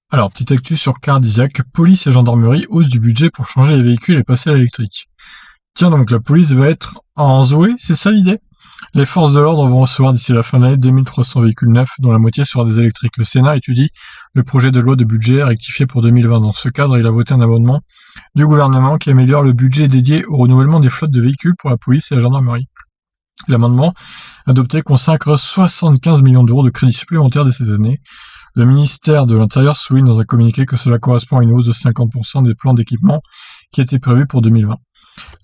Alors, petite actu sur Cardiac, police et gendarmerie hausse du budget pour changer les véhicules et passer à l'électrique. Tiens donc, la police va être en Zoé, c'est ça l'idée? Les forces de l'ordre vont recevoir d'ici la fin de l'année 2300 véhicules neufs, dont la moitié sera des électriques. Le Sénat étudie le projet de loi de budget rectifié pour 2020. Dans ce cadre, il a voté un amendement du gouvernement qui améliore le budget dédié au renouvellement des flottes de véhicules pour la police et la gendarmerie. L'amendement adopté consacre 75 millions d'euros de crédits supplémentaires dès cette année. Le ministère de l'Intérieur souligne dans un communiqué que cela correspond à une hausse de 50% des plans d'équipement qui étaient prévus pour 2020.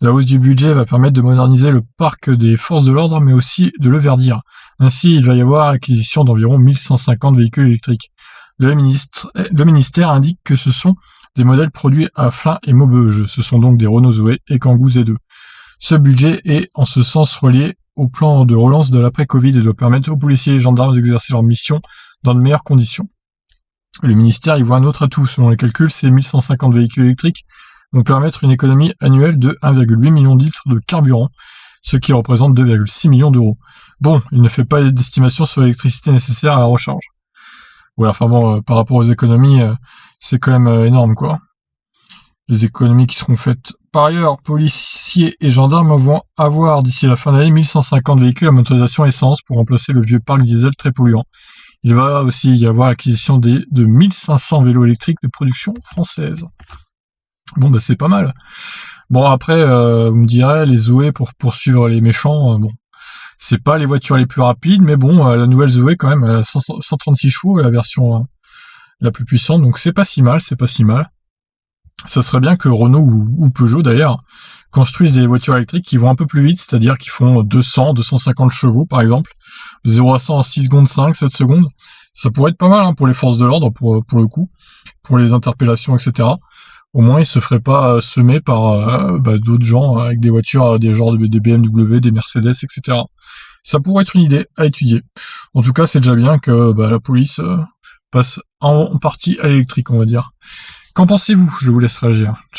La hausse du budget va permettre de moderniser le parc des forces de l'ordre, mais aussi de le verdir. Ainsi, il va y avoir l'acquisition d'environ 1150 véhicules électriques. Le ministère indique que ce sont des modèles produits à Flins et Maubeuge. Ce sont donc des Renault Zoé et Kangoo Z2. Ce budget est en ce sens relié au plan de relance de l'après-Covid et doit permettre aux policiers et gendarmes d'exercer leur mission dans de meilleures conditions. Le ministère y voit un autre atout. Selon les calculs, ces 1150 véhicules électriques vont permettre une économie annuelle de 1,8 million de litres de carburant, ce qui représente 2,6 millions d'euros. Bon, il ne fait pas d'estimation sur l'électricité nécessaire à la recharge. Ouais, enfin bon, par rapport aux économies, c'est quand même énorme, quoi. Les économies qui seront faites. Par ailleurs, policiers et gendarmes vont avoir d'ici la fin de l'année 1150 véhicules à motorisation essence pour remplacer le vieux parc diesel très polluant. Il va aussi y avoir l'acquisition de 1500 vélos électriques de production française. Bon, bah c'est pas mal. Bon, après, vous me direz, les Zoé pour poursuivre les méchants, bon, c'est pas les voitures les plus rapides, mais bon, la nouvelle Zoé quand même, elle a 136 chevaux, la version la plus puissante, donc c'est pas si mal. Ça serait bien que Renault ou Peugeot d'ailleurs construisent des voitures électriques qui vont un peu plus vite, c'est-à-dire qui font 200-250 chevaux par exemple, 0 à 100 en 6 secondes, 7 secondes. Ça pourrait être pas mal pour les forces de l'ordre, pour le coup, pour les interpellations, etc. Au moins ils se feraient pas semer par d'autres gens avec des voitures, des genres des BMW, des Mercedes, etc. Ça pourrait être une idée à étudier. En tout cas, c'est déjà bien que la police passe en partie à l'électrique, on va dire. Qu'en pensez-vous? Je vous laisse réagir.